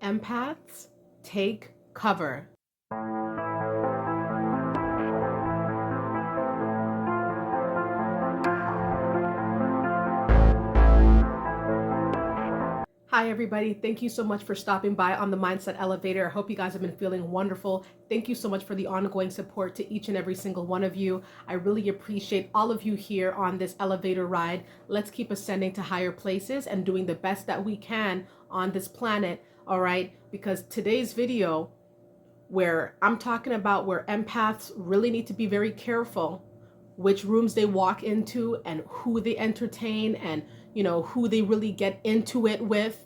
Empaths, take cover. Hi, everybody. Thank you so much for stopping by on the Mindset Elevator. I hope you guys have been feeling wonderful. Thank you so much for the ongoing support to each and every single one of you. I really appreciate all of you here on this elevator ride. Let's keep ascending to higher places and doing the best that we can on this planet. All right, because today's video, where I'm talking about where empaths really need to be very careful which rooms they walk into and who they entertain and who they really get into it with.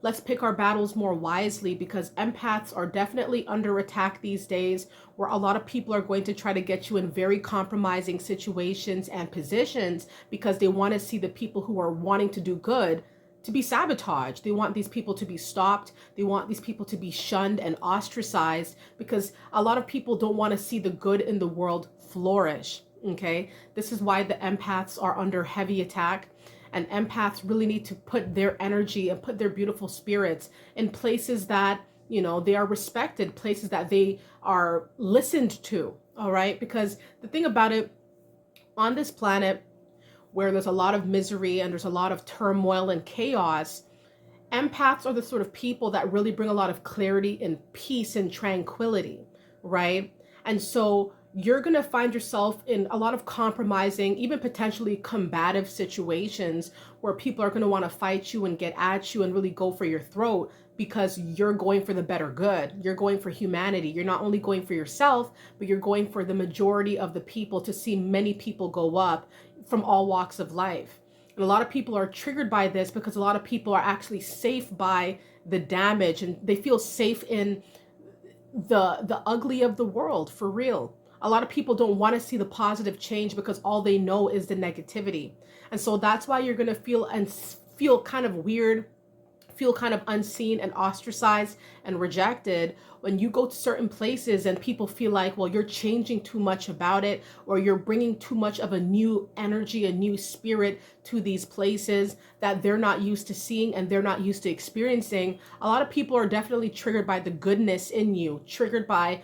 Let's pick our battles more wisely, because empaths are definitely under attack these days, where a lot of people are going to try to get you in very compromising situations and positions because they want to see the people who are wanting to do good to be sabotaged. They want these people to be stopped. They want these people to be shunned and ostracized, because a lot of people don't want to see the good in the world flourish. Okay, this is why the empaths are under heavy attack, and empaths really need to put their energy and put their beautiful spirits in places that they are respected, places that they are listened to. All right, because the thing about it, on this planet where there's a lot of misery and there's a lot of turmoil and chaos, empaths are the sort of people that really bring a lot of clarity and peace and tranquility, right? And so you're going to find yourself in a lot of compromising, even potentially combative situations where people are going to want to fight you and get at you and really go for your throat, because you're going for the better good. You're going for humanity. You're not only going for yourself, but you're going for the majority of the people, to see many people go up from all walks of life. And a lot of people are triggered by this because a lot of people are actually safe by the damage, and they feel safe in the ugly of the world, for real. A lot of people don't want to see the positive change because all they know is the negativity. And so that's why you're going to feel kind of weird, feel kind of unseen and ostracized and rejected when you go to certain places and people feel like, well, you're changing too much about it, or you're bringing too much of a new energy, a new spirit to these places that they're not used to seeing and they're not used to experiencing. A lot of people are definitely triggered by the goodness in you, triggered by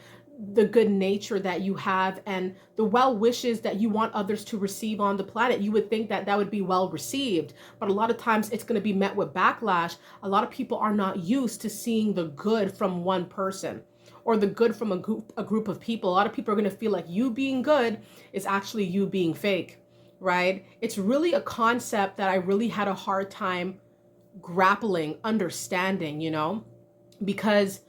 the good nature that you have and the well wishes that you want others to receive on the planet. You would think that that would be well received, but a lot of times it's going to be met with backlash. A lot of people are not used to seeing the good from one person or the good from a group of people. A lot of people are going to feel like you being good is actually you being fake, right? It's really a concept that I really had a hard time grappling, understanding, because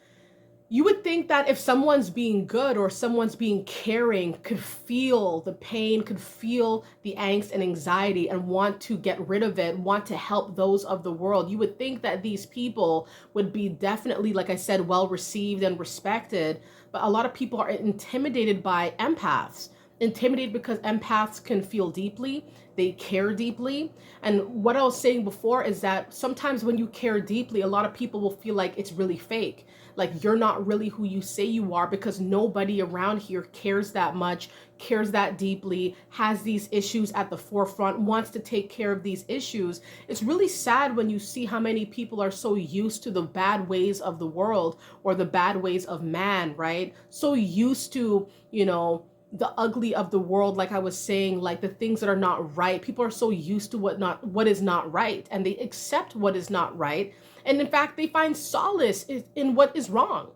you would think that if someone's being good or someone's being caring, could feel the pain, could feel the angst and anxiety and want to get rid of it, want to help those of the world. You would think that these people would be definitely, like I said, well received and respected. But a lot of people are intimidated by empaths. Intimidated because empaths can feel deeply, they care deeply. And what I was saying before is that sometimes when you care deeply, a lot of people will feel like it's really fake. Like you're not really who you say you are, because nobody around here cares that much, cares that deeply, has these issues at the forefront, wants to take care of these issues. It's really sad when you see how many people are so used to the bad ways of the world or the bad ways of man, right? So used to, the ugly of the world, like I was saying, like the things that are not right. People are so used to what is not right, and they accept what is not right. And in fact, they find solace in what is wrong.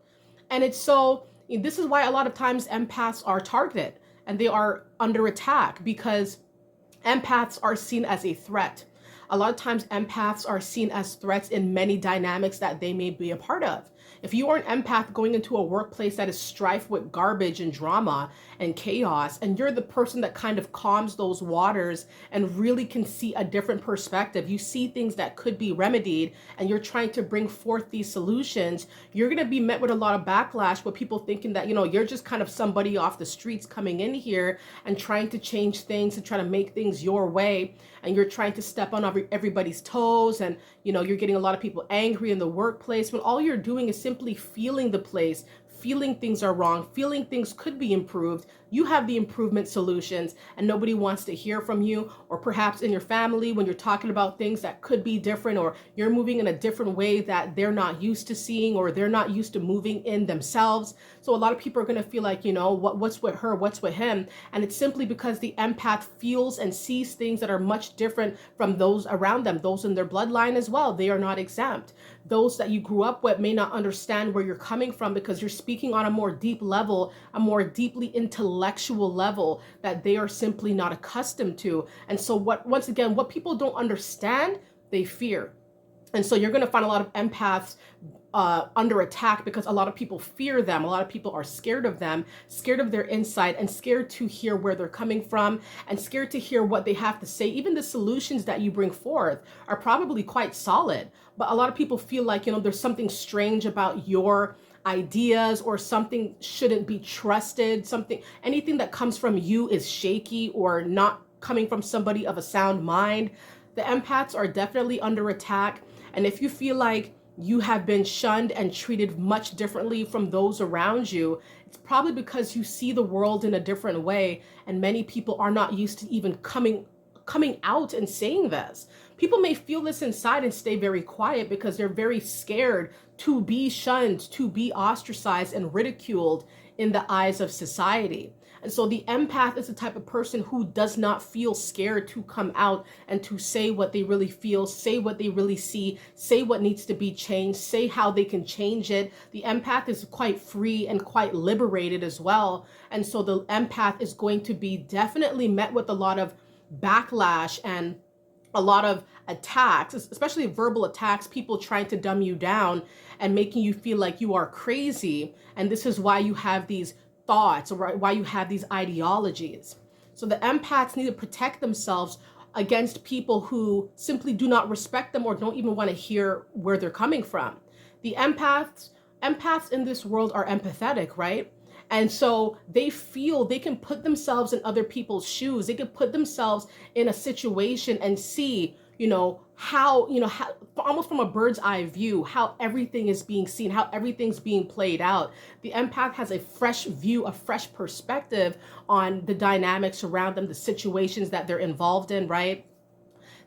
And it's so, this is why a lot of times empaths are targeted and they are under attack, because empaths are seen as a threat. A lot of times empaths are seen as threats in many dynamics that they may be a part of. If you are an empath going into a workplace that is strife with garbage and drama and chaos, and you're the person that kind of calms those waters and really can see a different perspective, you see things that could be remedied, and you're trying to bring forth these solutions, you're going to be met with a lot of backlash with people thinking that, you're just kind of somebody off the streets coming in here and trying to change things and trying to make things your way. And you're trying to step on everybody's toes, and you're getting a lot of people angry in the workplace, when all you're doing is simply feeling the place, feeling things are wrong, feeling things could be improved. you have the improvement solutions and nobody wants to hear from you. Or perhaps in your family, when you're talking about things that could be different, or you're moving in a different way that they're not used to seeing, or they're not used to moving in themselves. So a lot of people are going to feel like, what's with her, what's with him? And it's simply because the empath feels and sees things that are much different from those around them, those in their bloodline as well. They are not exempt. Those that you grew up with may not understand where you're coming from, because you're speaking on a more deep level, a more deeply intellectual level that they are simply not accustomed to. And so once again, what people don't understand, they fear. And so you're going to find a lot of empaths under attack because a lot of people fear them. A lot of people are scared of them, scared of their insight, and scared to hear where they're coming from, and scared to hear what they have to say. Even the solutions that you bring forth are probably quite solid, but a lot of people feel like, there's something strange about your ideas, or something shouldn't be trusted. Anything that comes from you is shaky or not coming from somebody of a sound mind. The empaths are definitely under attack. And if you feel like you have been shunned and treated much differently from those around you, it's probably because you see the world in a different way. And many people are not used to even coming out and saying this. People may feel this inside and stay very quiet because they're very scared to be shunned, to be ostracized and ridiculed in the eyes of society. And so the empath is the type of person who does not feel scared to come out and to say what they really feel, say what they really see, say what needs to be changed, say how they can change it. The empath is quite free and quite liberated as well. And so the empath is going to be definitely met with a lot of backlash and a lot of attacks, especially verbal attacks, people trying to dumb you down and making you feel like you are crazy. And this is why you have these thoughts, or why you have these ideologies. So the empaths need to protect themselves against people who simply do not respect them or don't even want to hear where they're coming from. The empaths in this world are empathetic, right? And so they feel they can put themselves in other people's shoes. They can put themselves in a situation and see, how almost from a bird's eye view, how everything is being seen, how everything's being played out. The empath has a fresh view, a fresh perspective on the dynamics around them, the situations that they're involved in, right?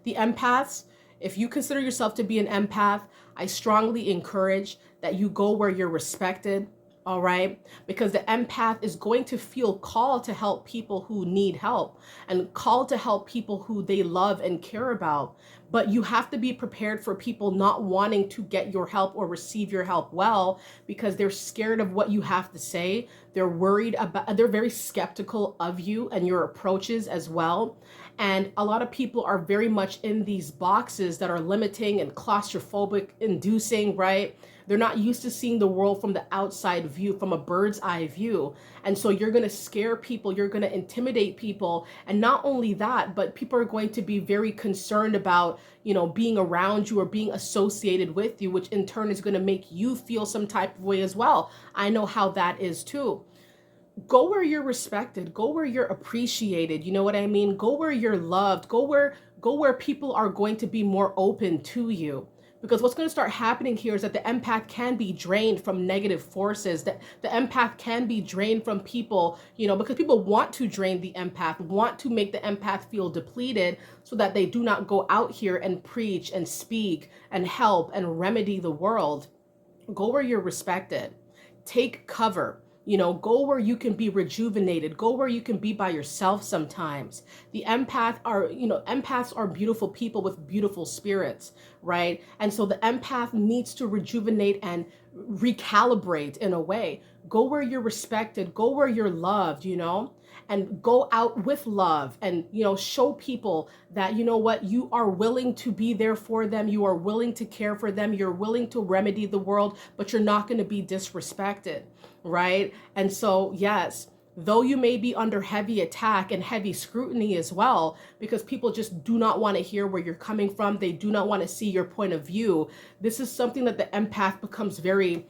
The empaths, if you consider yourself to be an empath, I strongly encourage that you go where you're respected. All right, because the empath is going to feel called to help people who need help, and called to help people who they love and care about. But you have to be prepared for people not wanting to get your help or receive your help well, because they're scared of what you have to say. They're very skeptical of you and your approaches as well. And a lot of people are very much in these boxes that are limiting and claustrophobic inducing, right? They're not used to seeing the world from the outside view, from a bird's eye view. And so you're going to scare people, you're going to intimidate people. And not only that, but people are going to be very concerned about, being around you or being associated with you, which in turn is going to make you feel some type of way as well. I know how that is too. Go where you're respected, go where you're appreciated. You know what I mean? Go where you're loved, go where people are going to be more open to you. Because what's going to start happening here is that the empath can be drained from negative forces, that the empath can be drained from people, because people want to drain the empath, want to make the empath feel depleted so that they do not go out here and preach and speak and help and remedy the world. Go where you're respected. Take cover. Go where you can be rejuvenated. Go where you can be by yourself sometimes. Empaths are beautiful people with beautiful spirits, right? And so the empath needs to rejuvenate and recalibrate in a way. Go where you're respected. Go where you're loved, and go out with love and, show people that, you are willing to be there for them. You are willing to care for them. You're willing to remedy the world, but you're not going to be disrespected, right? And so, yes, though you may be under heavy attack and heavy scrutiny as well, because people just do not want to hear where you're coming from. They do not want to see your point of view. This is something that the empath becomes very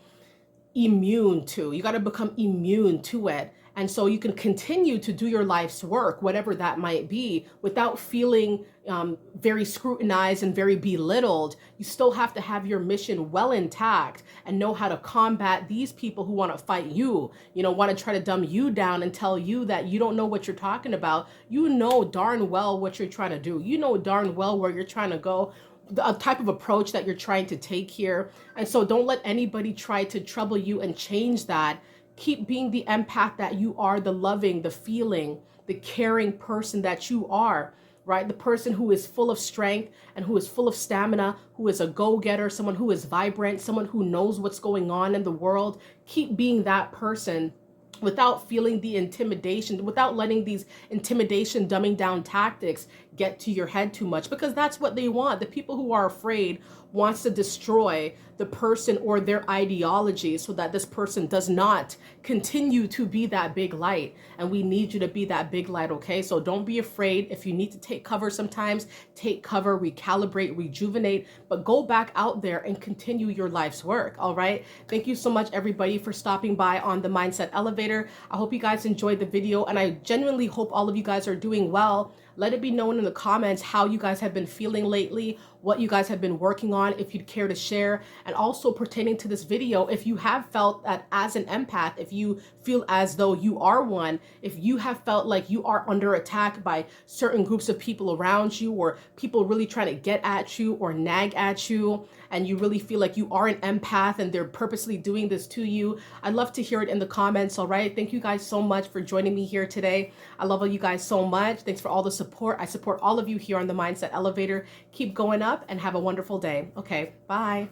immune to. You got to become immune to it. And so you can continue to do your life's work, whatever that might be, without feeling very scrutinized and very belittled. You still have to have your mission well intact and know how to combat these people who want to fight you, want to try to dumb you down and tell you that you don't know what you're talking about. You know darn well what you're trying to do. You know darn well where you're trying to go, the type of approach that you're trying to take here. And so don't let anybody try to trouble you and change that. Keep being the empath that you are, the loving, the feeling, the caring person that you are, right? The person who is full of strength and who is full of stamina, who is a go-getter, someone who is vibrant, someone who knows what's going on in the world. Keep being that person without feeling the intimidation, without letting these intimidation dumbing down tactics get to your head too much, because that's what they want. The people who are afraid wants to destroy the person or their ideology so that this person does not continue to be that big light. And we need you to be that big light, okay? So don't be afraid. If you need to take cover sometimes, take cover, recalibrate, rejuvenate, but go back out there and continue your life's work, all right? Thank you so much, everybody, for stopping by on the Mindset Elevator. I hope you guys enjoyed the video, and I genuinely hope all of you guys are doing well. Let it be known in the comments how you guys have been feeling lately, what you guys have been working on, if you'd care to share. And also pertaining to this video, if you have felt that as an empath, if you feel as though you are one, if you have felt like you are under attack by certain groups of people around you, or people really trying to get at you or nag at you, and you really feel like you are an empath and they're purposely doing this to you, I'd love to hear it in the comments, all right? Thank you guys so much for joining me here today. I love all you guys so much. Thanks for all the support. I support all of you here on the Mindset Elevator. Keep going up and have a wonderful day. Okay, bye.